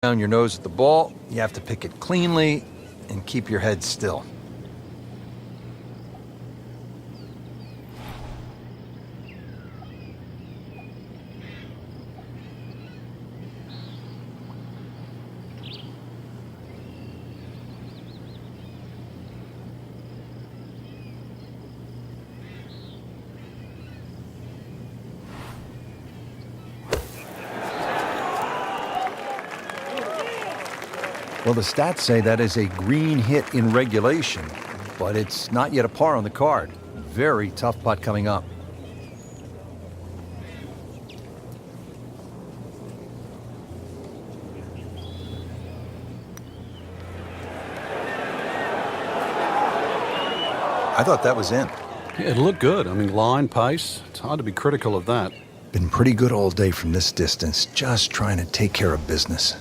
Down your nose at the ball, you have to pick it cleanly and keep your head still. Well, the stats say that is a green hit in regulation, but it's not yet a par on the card. Very tough putt coming up. I thought that was in. Yeah, it looked good. I mean, line, pace. It's hard to be critical of that. Been pretty good all day from this distance, just trying to take care of business.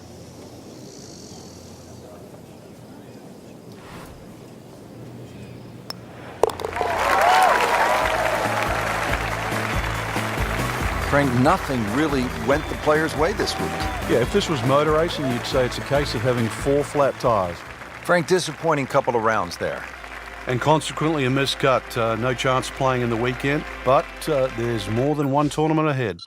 Frank, nothing really went the player's way this week. Yeah, if this was motor racing, you'd say it's a case of having 4 flat tires. Frank, disappointing couple of rounds there. And consequently a miscut. No chance playing in the weekend, but there's more than one tournament ahead.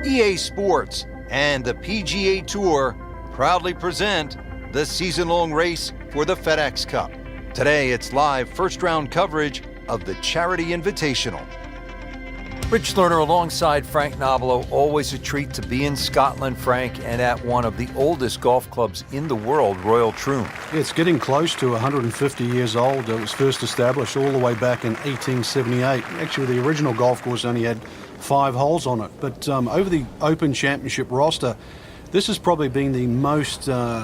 EA Sports and the PGA Tour proudly present the season-long race for the FedEx Cup. Today, it's live first-round coverage of the Charity Invitational. Rich Lerner alongside Frank Nobilo. Always a treat to be in Scotland, Frank, and at one of the oldest golf clubs in the world, Royal Troon. It's getting close to 150 years old. It was first established all the way back in 1878. Actually, the original golf course only had 5 holes on it. But over the Open Championship roster, this has probably been the most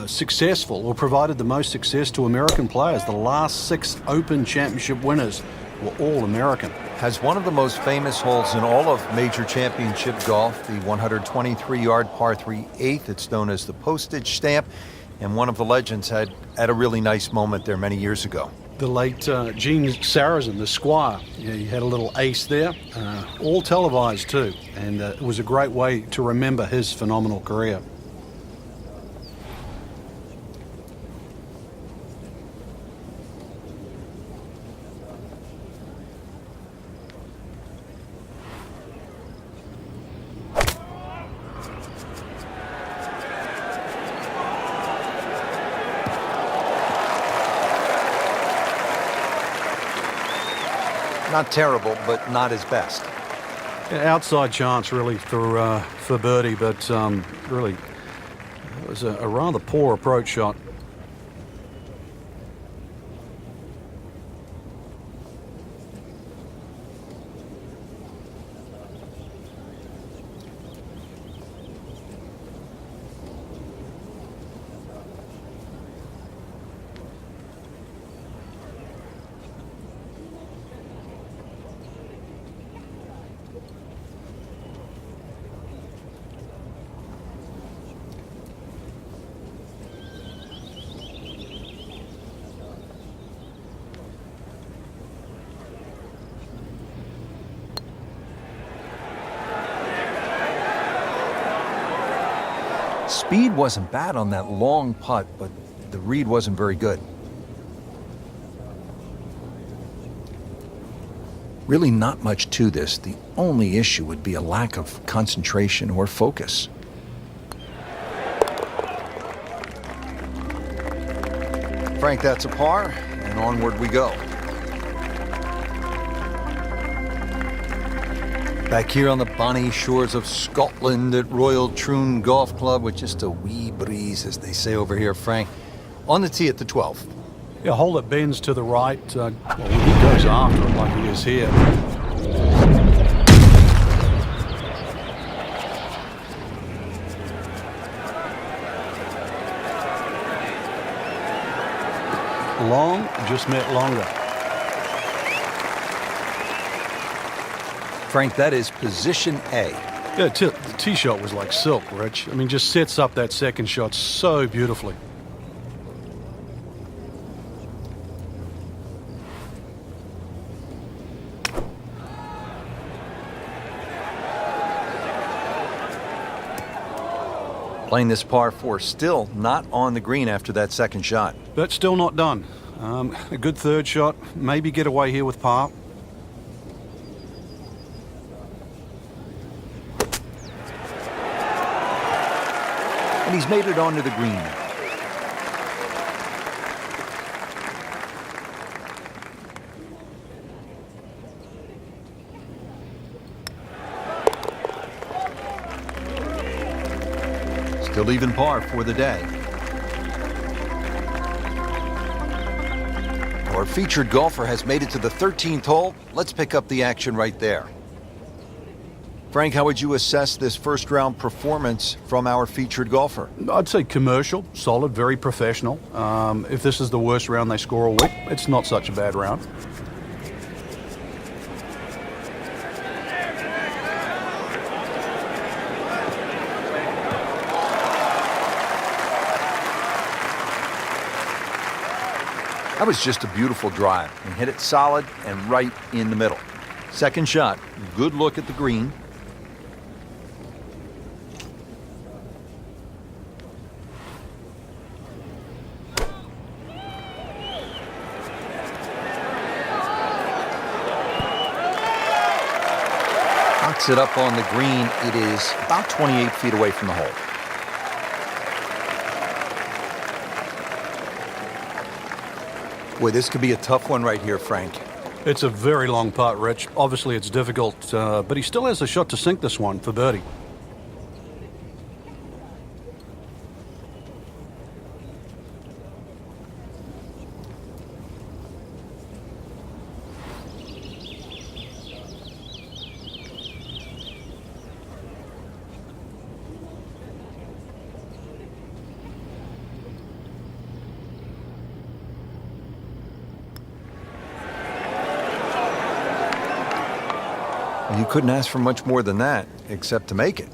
successful, or provided the most success to American players. The last 6 Open Championship winners were all American. Has one of the most famous holes in all of major championship golf, the 123-yard par 3 8th. It's known as the postage stamp, and one of the legends had a really nice moment there many years ago. The late Gene Sarazen, the Squire, he had a little ace there, all televised too, and it was a great way to remember his phenomenal career. Not terrible, but not his best. Outside chance, really, for birdie, but really, it was a rather poor approach shot. Speed wasn't bad on that long putt, but the read wasn't very good. Really not much to this. The only issue would be a lack of concentration or focus. Frank, that's a par, and onward we go. Back here on the bonny shores of Scotland at Royal Troon Golf Club with just a wee breeze, as they say over here, Frank. On the tee at the 12th. Yeah, hole that bends to the right. Well, he goes after it like he is here. Long, just met longer. Frank, that is position A. Yeah, the tee shot was like silk, Rich. I mean, just sets up that second shot so beautifully. Playing this par 4, still not on the green after that second shot. But still not done. A good third shot, maybe get away here with par. And he's made it onto the green. Still even par for the day. Our featured golfer has made it to the 13th hole. Let's pick up the action right there. Frank, how would you assess this first round performance from our featured golfer? I'd say commercial, solid, very professional. If this is the worst round they score all week, it's not such a bad round. That was just a beautiful drive. He hit it solid and right in the middle. Second shot, good look at the green. locks it up on the green. It is about 28 feet away from the hole. Boy, this could be a tough one right here, Frank. It's a very long putt, Rich. Obviously, it's difficult, but he still has a shot to sink this one for birdie. You couldn't ask for much more than that, except to make it.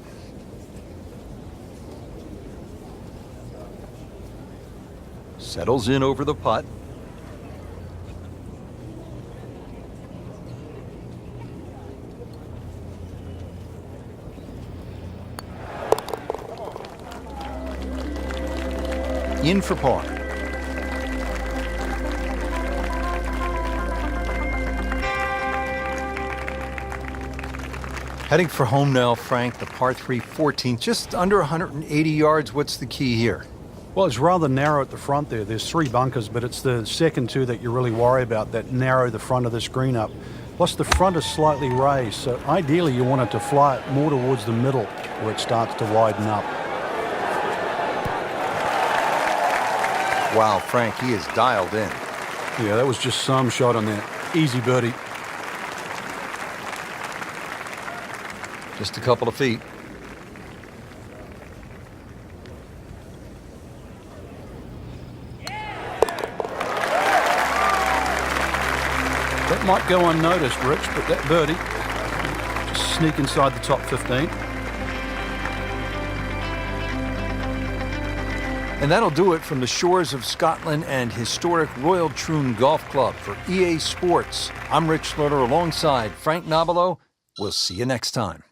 Settles in over the putt. In for par. Heading for home now, Frank, the par 3 14th, just under 180 yards. What's the key here? Well, it's rather narrow at the front there. There's 3 bunkers, but it's the second 2 that you really worry about that narrow the front of this green up. Plus, the front is slightly raised, so ideally you want it to fly it more towards the middle where it starts to widen up. Wow, Frank, he is dialed in. Yeah, that was just some shot on there. Easy birdie. Just a couple of feet. That might go unnoticed, Rich, but that birdie just sneak inside the top 15. And that'll do it from the shores of Scotland and historic Royal Troon Golf Club. For EA Sports, I'm Rich Schlerter alongside Frank Nobilo. We'll see you next time.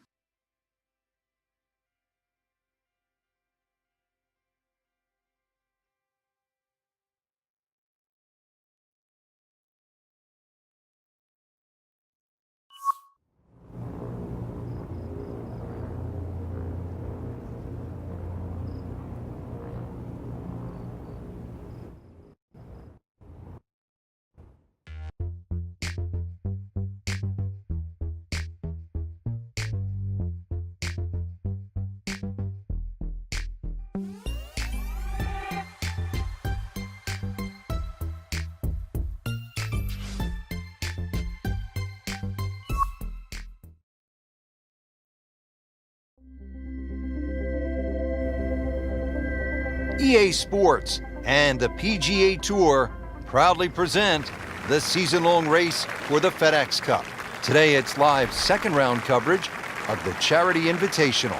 EA Sports and the PGA Tour proudly present the season-long race for the FedEx Cup. Today it's live second round coverage of the Charity Invitational.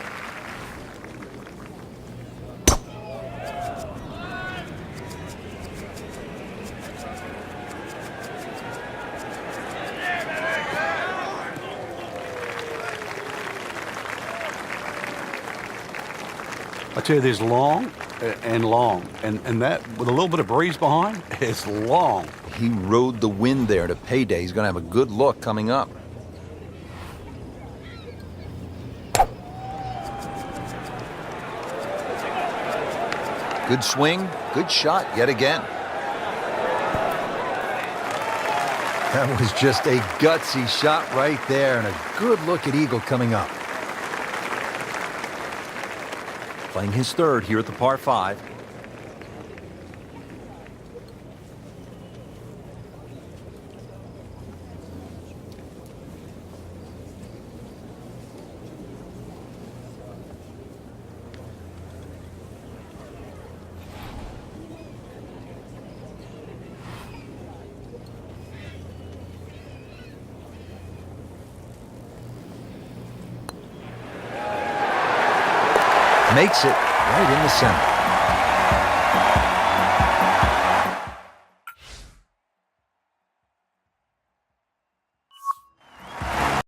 I tell you, there's long and long, and that with a little bit of breeze behind, it's long. He rode the wind there to payday. He's going to have a good look coming up. Good swing, good shot yet again. That was just a gutsy shot right there, and a good look at eagle coming up. Playing his third here at the par 5. Makes it right in the center.